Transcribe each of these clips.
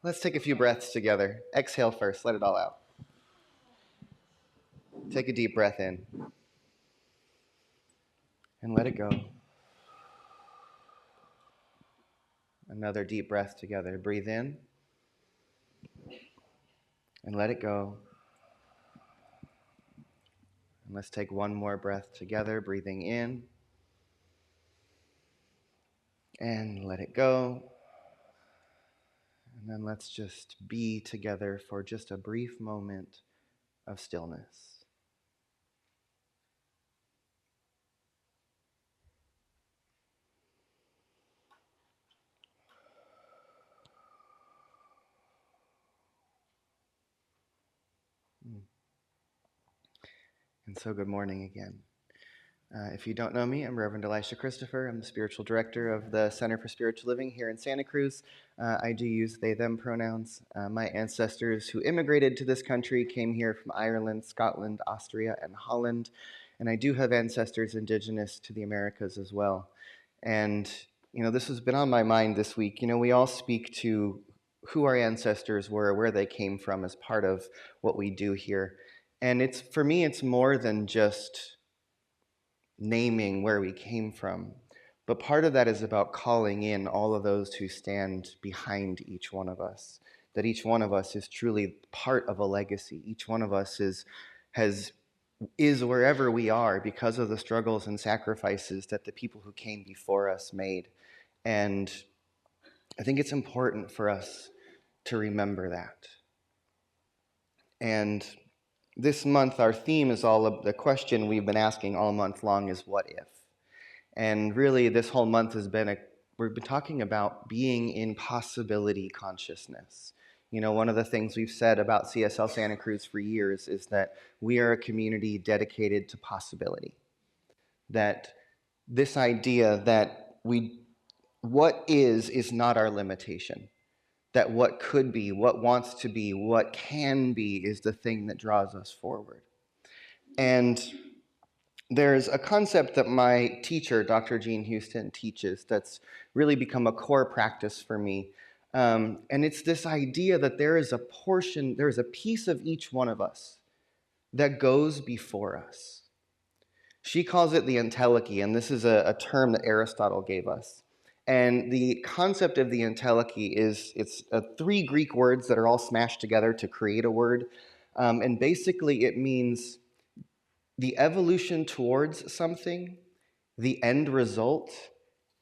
Let's take a few breaths together. Exhale first, let it all out. Take a deep breath in and let it go. Another deep breath together. Breathe in and let it go. And let's take one more breath together, breathing in and let it go. And then let's just be together for just a brief moment of stillness. And so good morning again. If you don't know me, I'm Reverend Elisha Christopher. I'm the spiritual director of the Center for Spiritual Living here in Santa Cruz. I do use they, them pronouns. My ancestors who immigrated to this country came here from Ireland, Scotland, Austria, and Holland. And I do have ancestors indigenous to the Americas as well. And, this has been on my mind this week. We all speak to who our ancestors were, where they came from as part of what we do here. And for me, it's more than just naming where we came from. But part of that is about calling in all of those who stand behind each one of us. That each one of us is truly part of a legacy. Each one of us is wherever we are because of the struggles and sacrifices that the people who came before us made. And I think it's important for us to remember that. And this month, our theme is all of the question we've been asking all month long is what if? And really, this whole month we've been talking about being in possibility consciousness. One of the things we've said about CSL Santa Cruz for years is that we are a community dedicated to possibility. That this idea that what is not our limitation. That what could be, what wants to be, what can be is the thing that draws us forward. And there's a concept that my teacher, Dr. Jean Houston, teaches that's really become a core practice for me. And it's this idea that there is a piece of each one of us that goes before us. She calls it the entelechy, and this is a term that Aristotle gave us. And the concept of the entelechy it's 3 Greek words that are all smashed together to create a word. And basically it means the evolution towards something, the end result,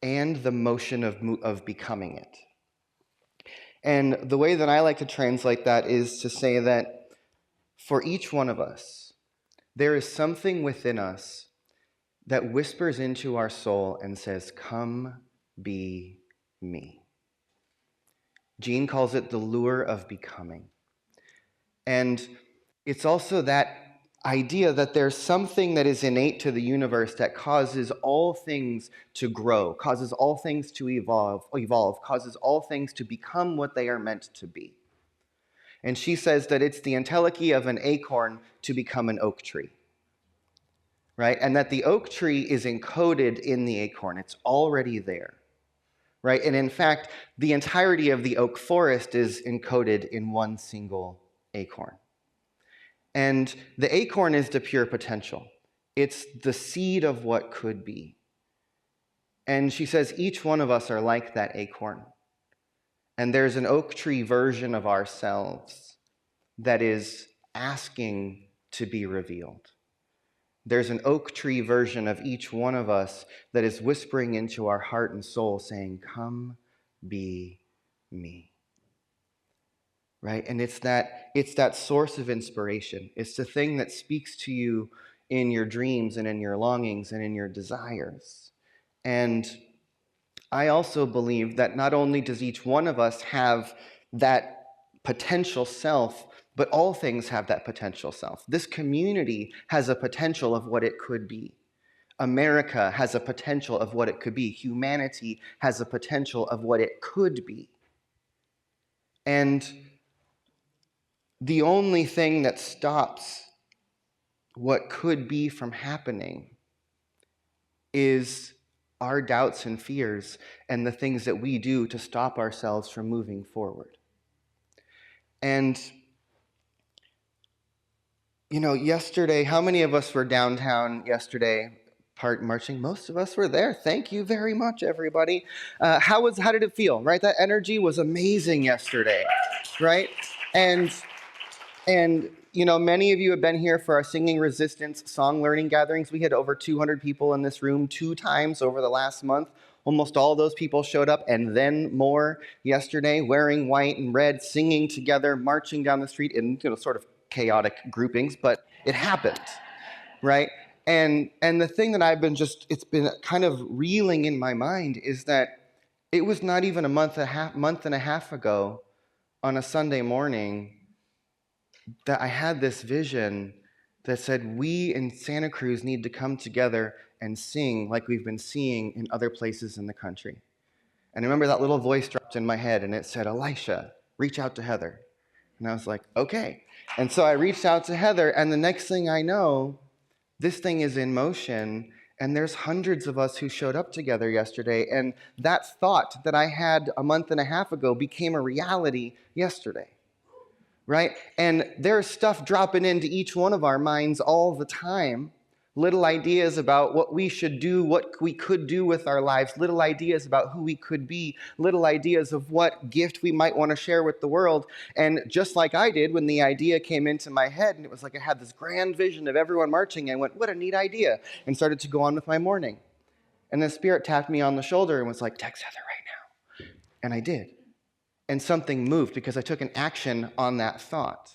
and the motion of becoming it. And the way that I like to translate that is to say that for each one of us, there is something within us that whispers into our soul and says, "Come be me." Jean calls it the lure of becoming. And it's also that idea that there's something that is innate to the universe that causes all things to grow, causes all things to evolve, causes all things to become what they are meant to be. And she says that it's the entelechy of an acorn to become an oak tree. Right? And that the oak tree is encoded in the acorn. It's already there. Right? And in fact, the entirety of the oak forest is encoded in one single acorn. And the acorn is the pure potential. It's the seed of what could be. And she says each one of us are like that acorn. And there's an oak tree version of ourselves that is asking to be revealed. There's an oak tree version of each one of us that is whispering into our heart and soul saying, "Come be me." Right? And it's that source of inspiration. It's the thing that speaks to you in your dreams and in your longings and in your desires. And I also believe that not only does each one of us have that potential self, but all things have that potential self. This community has a potential of what it could be. America has a potential of what it could be. Humanity has a potential of what it could be. And the only thing that stops what could be from happening is our doubts and fears and the things that we do to stop ourselves from moving forward. And, yesterday, how many of us were downtown yesterday marching? Most of us were there. Thank you very much, everybody. How did it feel, right? That energy was amazing yesterday, right? And many of you have been here for our Singing Resistance song learning gatherings. We had over 200 people in this room 2 times over the last month. Almost all those people showed up, and then more yesterday, wearing white and red, singing together, marching down the street in sort of chaotic groupings, but it happened, right? And the thing that it's been kind of reeling in my mind is that it was not even a month and a half ago on a Sunday morning that I had this vision that said, we in Santa Cruz need to come together and sing like we've been seeing in other places in the country. And I remember that little voice dropped in my head and it said, Elisha, reach out to Heather. And I was like, okay. And so I reached out to Heather, and the next thing I know, this thing is in motion, and there's hundreds of us who showed up together yesterday, and that thought that I had a month and a half ago became a reality yesterday. Right? And there's stuff dropping into each one of our minds all the time. Little ideas about what we should do, what we could do with our lives, little ideas about who we could be, little ideas of what gift we might want to share with the world. And just like I did when the idea came into my head, and it was like I had this grand vision of everyone marching, I went, what a neat idea, and started to go on with my morning. And the Spirit tapped me on the shoulder and was like, text Heather right now. And I did. And something moved because I took an action on that thought,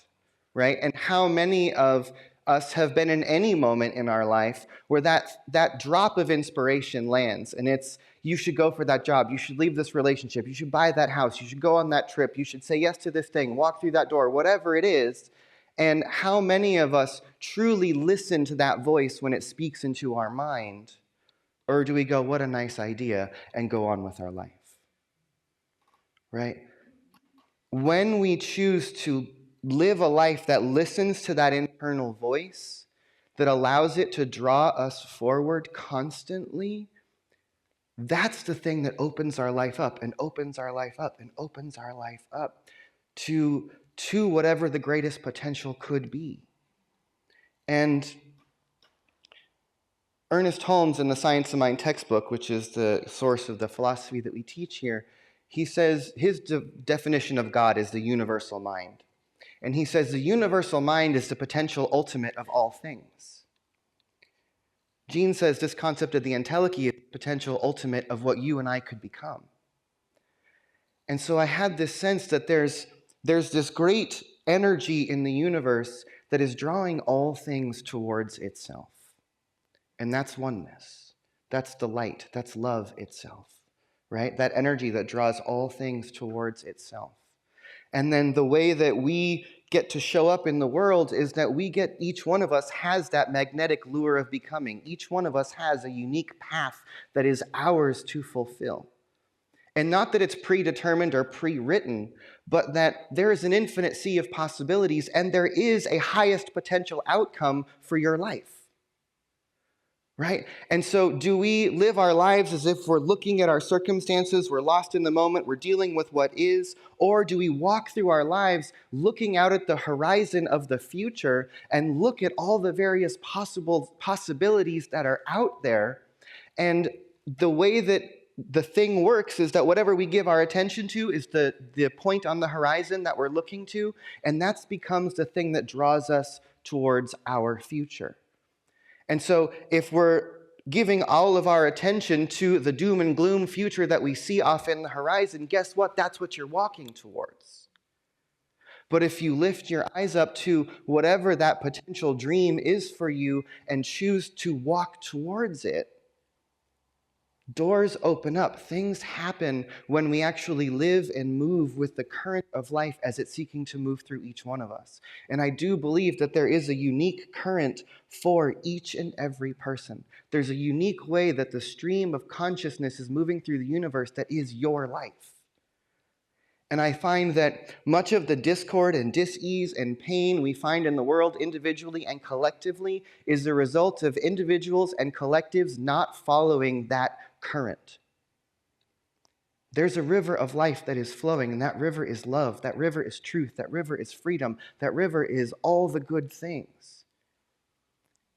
right? And how many of us have been in any moment in our life where that drop of inspiration lands, and it's, you should go for that job, you should leave this relationship, you should buy that house, you should go on that trip, you should say yes to this thing, walk through that door, whatever it is. And how many of us truly listen to that voice when it speaks into our mind? Or do we go, what a nice idea, and go on with our life, right? When we choose to live a life that listens to that internal voice, that allows it to draw us forward constantly, that's the thing that opens our life up and opens our life up and opens our life up to whatever the greatest potential could be. And Ernest Holmes, in the Science of Mind textbook, which is the source of the philosophy that we teach here, he says his definition of God is the universal mind. And he says the universal mind is the potential ultimate of all things. Jean says this concept of the entelechy is the potential ultimate of what you and I could become. And so I had this sense that there's this great energy in the universe that is drawing all things towards itself. And that's oneness. That's the light. That's love itself. Right? That energy that draws all things towards itself. And then the way that we get to show up in the world is that each one of us has that magnetic lure of becoming. Each one of us has a unique path that is ours to fulfill. And not that it's predetermined or pre-written, but that there is an infinite sea of possibilities, and there is a highest potential outcome for your life. Right? And so do we live our lives as if we're looking at our circumstances, we're lost in the moment, we're dealing with what is, or do we walk through our lives looking out at the horizon of the future and look at all the various possibilities that are out there? And the way that the thing works is that whatever we give our attention to is the point on the horizon that we're looking to, and that becomes the thing that draws us towards our future. And so if we're giving all of our attention to the doom and gloom future that we see off in the horizon, guess what? That's what you're walking towards. But if you lift your eyes up to whatever that potential dream is for you and choose to walk towards it, doors open up. Things happen when we actually live and move with the current of life as it's seeking to move through each one of us. And I do believe that there is a unique current for each and every person. There's a unique way that the stream of consciousness is moving through the universe that is your life. And I find that much of the discord and dis-ease and pain we find in the world individually and collectively is the result of individuals and collectives not following that current. There's a river of life that is flowing, and that river is love. That river is truth. That river is freedom. That river is all the good things.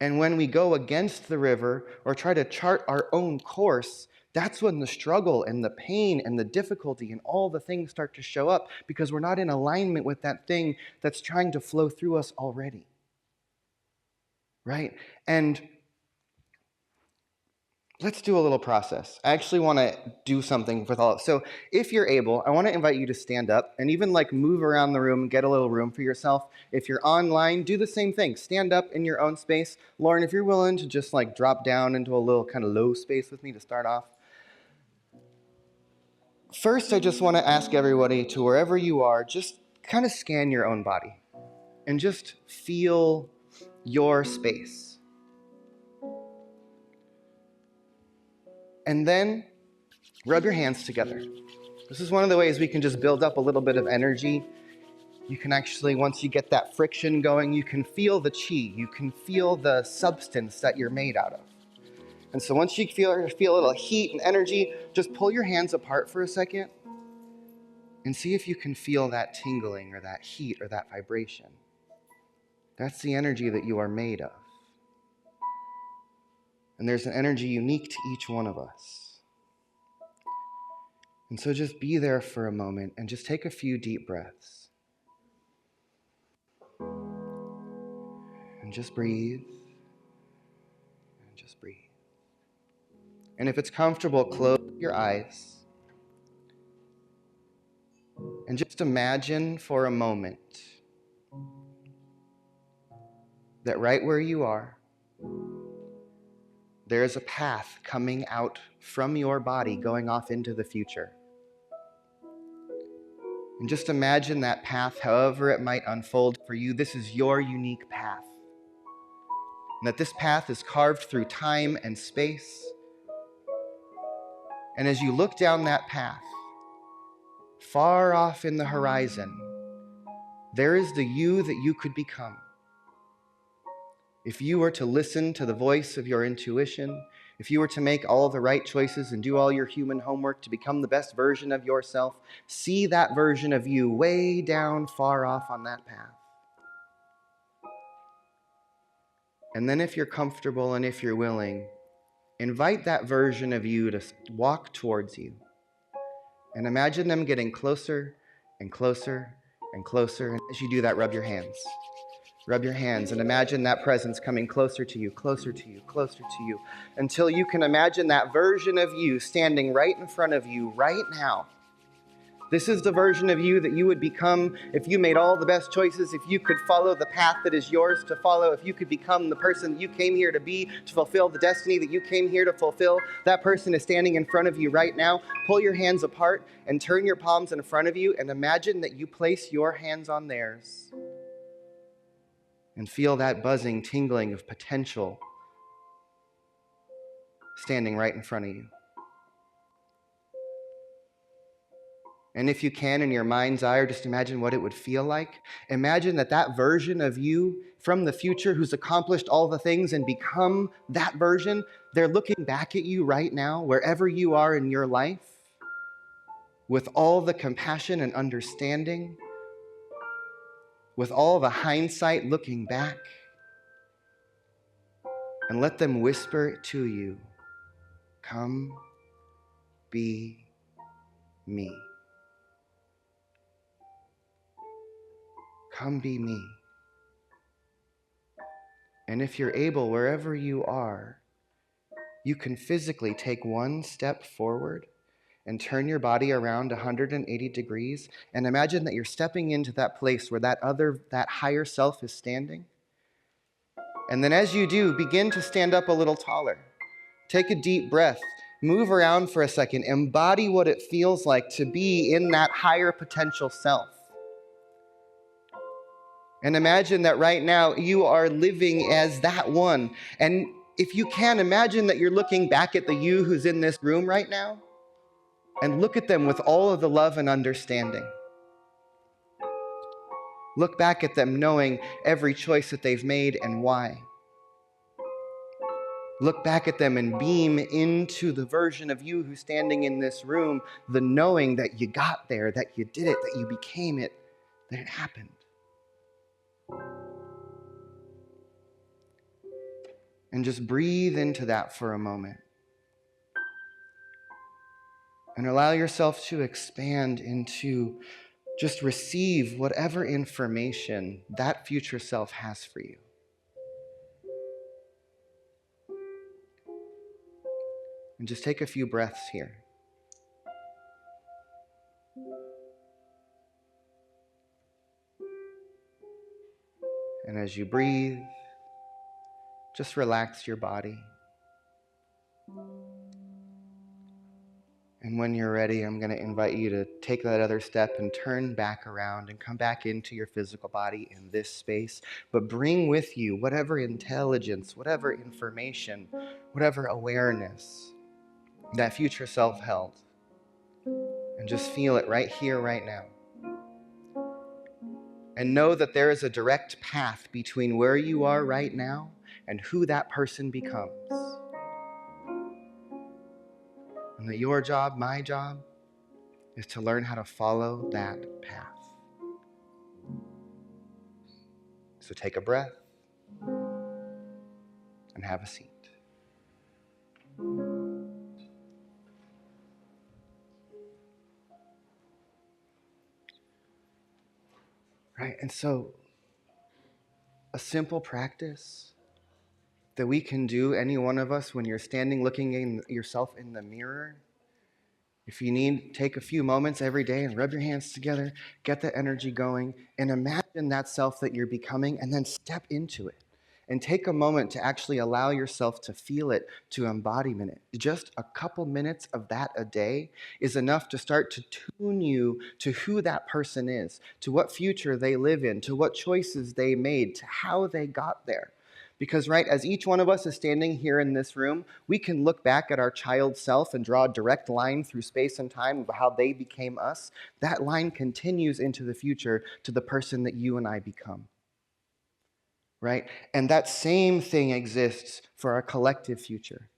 And when we go against the river or try to chart our own course, that's when the struggle and the pain and the difficulty and all the things start to show up, because we're not in alignment with that thing that's trying to flow through us already. Right? And let's do a little process. I actually want to do something with all. So if you're able, I want to invite you to stand up and even move around the room, get a little room for yourself. If you're online, do the same thing. Stand up in your own space. Lauren, if you're willing to just drop down into a little kind of low space with me to start off. First, I just want to ask everybody to, wherever you are, just kind of scan your own body and just feel your space. And then rub your hands together. This is one of the ways we can just build up a little bit of energy. You can actually, once you get that friction going, you can feel the chi. You can feel the substance that you're made out of. And so once you feel a little heat and energy, just pull your hands apart for a second and see if you can feel that tingling or that heat or that vibration. That's the energy that you are made of. And there's an energy unique to each one of us. And so just be there for a moment and just take a few deep breaths. And just breathe. And just breathe. And if it's comfortable, close your eyes. And just imagine for a moment that right where you are, there is a path coming out from your body going off into the future. And just imagine that path, however it might unfold for you. This is your unique path. And that this path is carved through time and space. And as you look down that path, far off in the horizon, there is the you that you could become. If you were to listen to the voice of your intuition, if you were to make all the right choices and do all your human homework to become the best version of yourself, see that version of you way down far off on that path. And then if you're comfortable and if you're willing, invite that version of you to walk towards you. And imagine them getting closer and closer and closer. And as you do that, rub your hands. Rub your hands and imagine that presence coming closer to you, closer to you, closer to you, until you can imagine that version of you standing right in front of you right now. This is the version of you that you would become if you made all the best choices, if you could follow the path that is yours to follow, if you could become the person that you came here to be, to fulfill the destiny that you came here to fulfill. That person is standing in front of you right now. Pull your hands apart and turn your palms in front of you and imagine that you place your hands on theirs. And feel that buzzing, tingling of potential standing right in front of you. And if you can, in your mind's eye, or just imagine what it would feel like. Imagine that version of you from the future who's accomplished all the things and become that version, they're looking back at you right now, wherever you are in your life, with all the compassion and understanding, with all the hindsight looking back, and let them whisper to you, "Come, be me. Come be me." And if you're able, wherever you are, you can physically take one step forward and turn your body around 180 degrees and imagine that you're stepping into that place where that higher self is standing. And then as you do, begin to stand up a little taller. Take a deep breath. Move around for a second. Embody what it feels like to be in that higher potential self. And imagine that right now you are living as that one. And if you can, imagine that you're looking back at the you who's in this room right now and look at them with all of the love and understanding. Look back at them knowing every choice that they've made and why. Look back at them and beam into the version of you who's standing in this room, the knowing that you got there, that you did it, that you became it, that it happened. And just breathe into that for a moment. And allow yourself to expand into just receive whatever information that future self has for you. And just take a few breaths here. And as you breathe, just relax your body. And when you're ready, I'm going to invite you to take that other step and turn back around and come back into your physical body in this space. But bring with you whatever intelligence, whatever information, whatever awareness that future self held. And just feel it right here, right now. And know that there is a direct path between where you are right now and who that person becomes. And that your job, my job, is to learn how to follow that path. So take a breath and have a seat. Right, and so a simple practice that we can do, any one of us, when you're standing looking in yourself in the mirror. If you need, take a few moments every day and rub your hands together, get the energy going, and imagine that self that you're becoming, and then step into it. And take a moment to actually allow yourself to feel it, to embodiment it. Just a couple minutes of that a day is enough to start to tune you to who that person is, to what future they live in, to what choices they made, to how they got there. Because, right, as each one of us is standing here in this room, we can look back at our child self and draw a direct line through space and time of how they became us. That line continues into the future to the person that you and I become. Right? And that same thing exists for our collective future,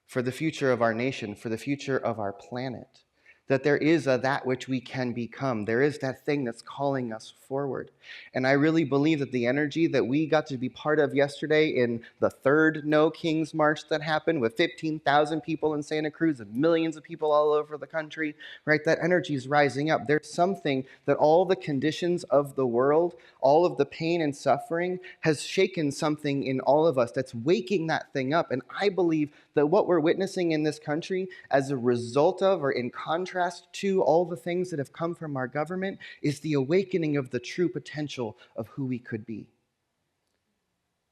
for the future of our nation, for the future of our planet. That there is a that which we can become. There is that thing that's calling us forward. And I really believe that the energy that we got to be part of yesterday in the third No Kings March that happened with 15,000 people in Santa Cruz and millions of people all over the country, right? That energy is rising up. There's something that all the conditions of the world, all of the pain and suffering has shaken something in all of us that's waking that thing up. And I believe that what we're witnessing in this country as a result of or in contrast to all the things that have come from our government is the awakening of the true potential of who we could be.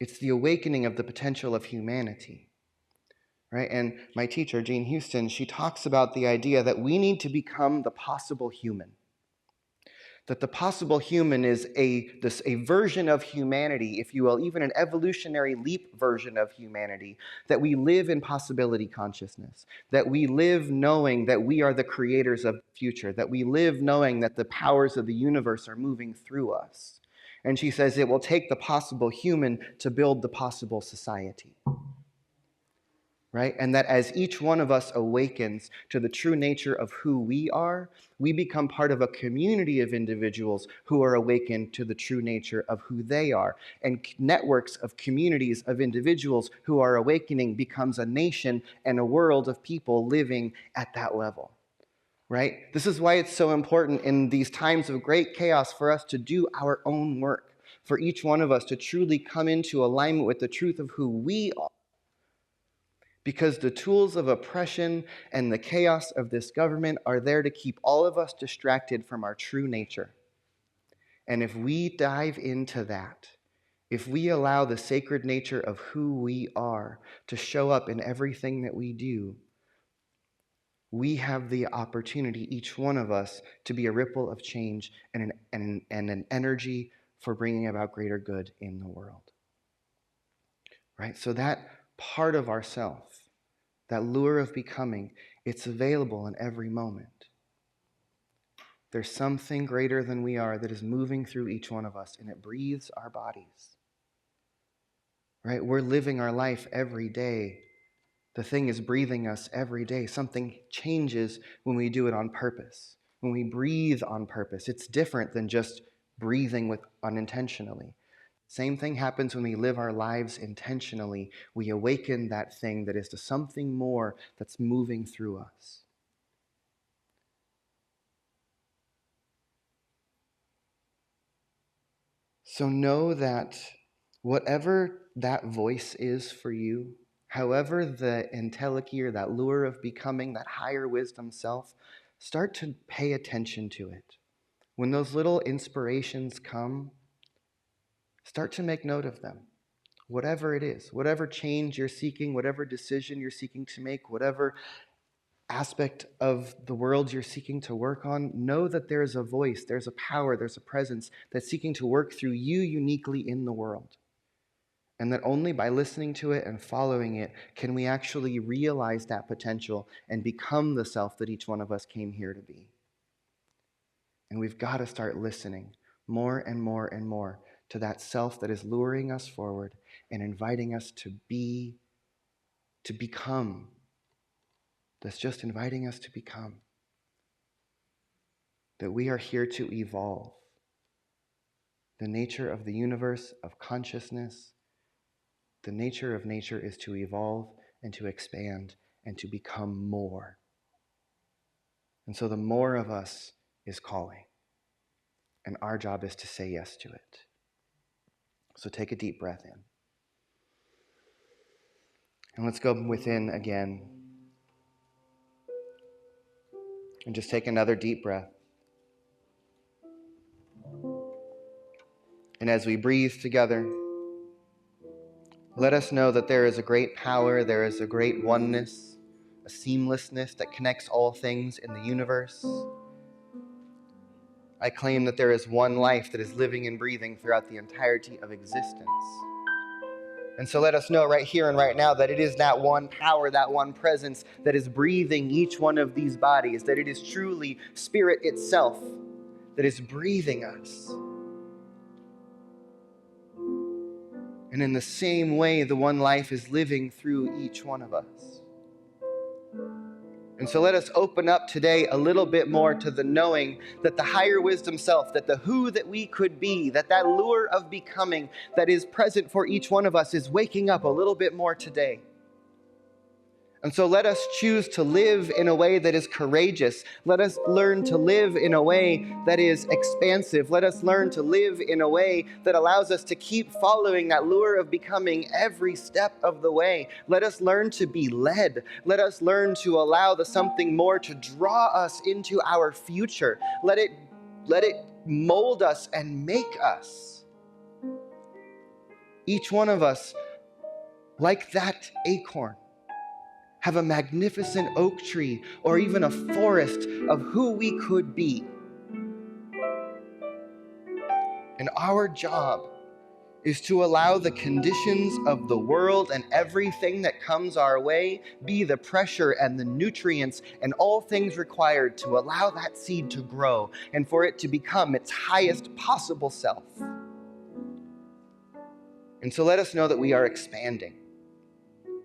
It's the awakening of the potential of humanity. Right? And my teacher, Jean Houston, she talks about the idea that we need to become the possible human. That the possible human is a version of humanity, if you will, even an evolutionary leap version of humanity, that we live in possibility consciousness, that we live knowing that we are the creators of the future, that we live knowing that the powers of the universe are moving through us. And she says it will take the possible human to build the possible society. Right? And that as each one of us awakens to the true nature of who we are, we become part of a community of individuals who are awakened to the true nature of who they are. And networks of communities of individuals who are awakening becomes a nation and a world of people living at that level. Right? This is why it's so important in these times of great chaos for us to do our own work, for each one of us to truly come into alignment with the truth of who we are. Because the tools of oppression and the chaos of this government are there to keep all of us distracted from our true nature. And if we dive into that, if we allow the sacred nature of who we are to show up in everything that we do, we have the opportunity, each one of us, to be a ripple of change and an energy for bringing about greater good in the world. Right? So that part of ourself, that lure of becoming, it's available in every moment. There's something greater than we are that is moving through each one of us, and it breathes our bodies. Right? We're living our life every day The thing is breathing us every day. Something changes when we do it on purpose. When we breathe on purpose, it's different than just breathing unintentionally. Same thing happens when we live our lives intentionally. We awaken that thing that is to something more that's moving through us. So know that whatever that voice is for you, however the entelechy or that lure of becoming that higher wisdom self, start to pay attention to it. When those little inspirations come, start to make note of them. Whatever it is, whatever change you're seeking, whatever decision you're seeking to make, whatever aspect of the world you're seeking to work on, know that there is a voice, there's a power, there's a presence that's seeking to work through you uniquely in the world. And that only by listening to it and following it can we actually realize that potential and become the self that each one of us came here to be. And we've got to start listening more and more and more to that self that is luring us forward and inviting us to become. That's just inviting us to become. That we are here to evolve. The nature of the universe, of consciousness, the nature of nature is to evolve and to expand and to become more. And so the more of us is calling. And our job is to say yes to it. So take a deep breath in. And let's go within again. And just take another deep breath. And as we breathe together, let us know that there is a great power, there is a great oneness, a seamlessness that connects all things in the universe. I claim that there is one life that is living and breathing throughout the entirety of existence. And so let us know right here and right now that it is that one power, that one presence that is breathing each one of these bodies, that it is truly Spirit itself that is breathing us. And in the same way, the one life is living through each one of us. And so let us open up today a little bit more to the knowing that the higher wisdom self, that the who that we could be, that lure of becoming that is present for each one of us is waking up a little bit more today. And so let us choose to live in a way that is courageous. Let us learn to live in a way that is expansive. Let us learn to live in a way that allows us to keep following that lure of becoming every step of the way. Let us learn to be led. Let us learn to allow the something more to draw us into our future. Let it mold us and make us. Each one of us, like that acorn, have a magnificent oak tree or even a forest of who we could be. And our job is to allow the conditions of the world and everything that comes our way be the pressure and the nutrients and all things required to allow that seed to grow and for it to become its highest possible self. And so let us know that we are expanding,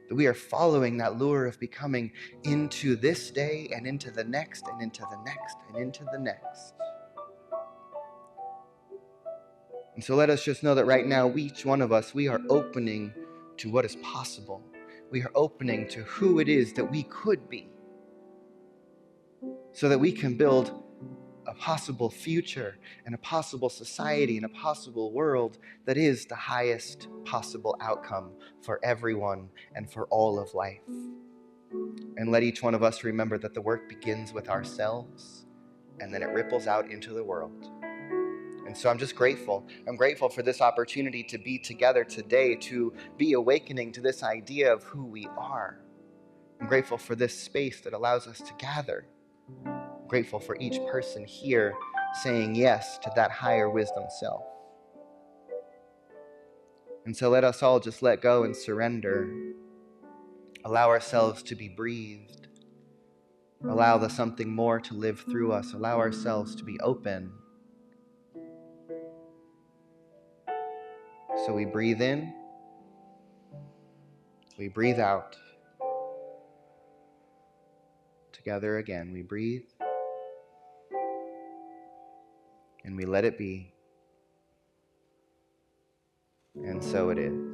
that we are following that lure of becoming into this day and into the next and into the next and into the next. And so let us just know that right now, each one of us, we are opening to what is possible. We are opening to who it is that we could be so that we can build a possible future and a possible society and a possible world that is the highest possible outcome for everyone and for all of life. And let each one of us remember that the work begins with ourselves and then it ripples out into the world. And so I'm just grateful. I'm grateful for this opportunity to be together today, to be awakening to this idea of who we are. I'm grateful for this space that allows us to gather. I'm grateful for each person here saying yes to that higher wisdom self. And so let us all just let go and surrender. Allow ourselves to be breathed. Allow the something more to live through us. Allow ourselves to be open. So we breathe in, we breathe out. together again. We breathe and we let it be. And so it is.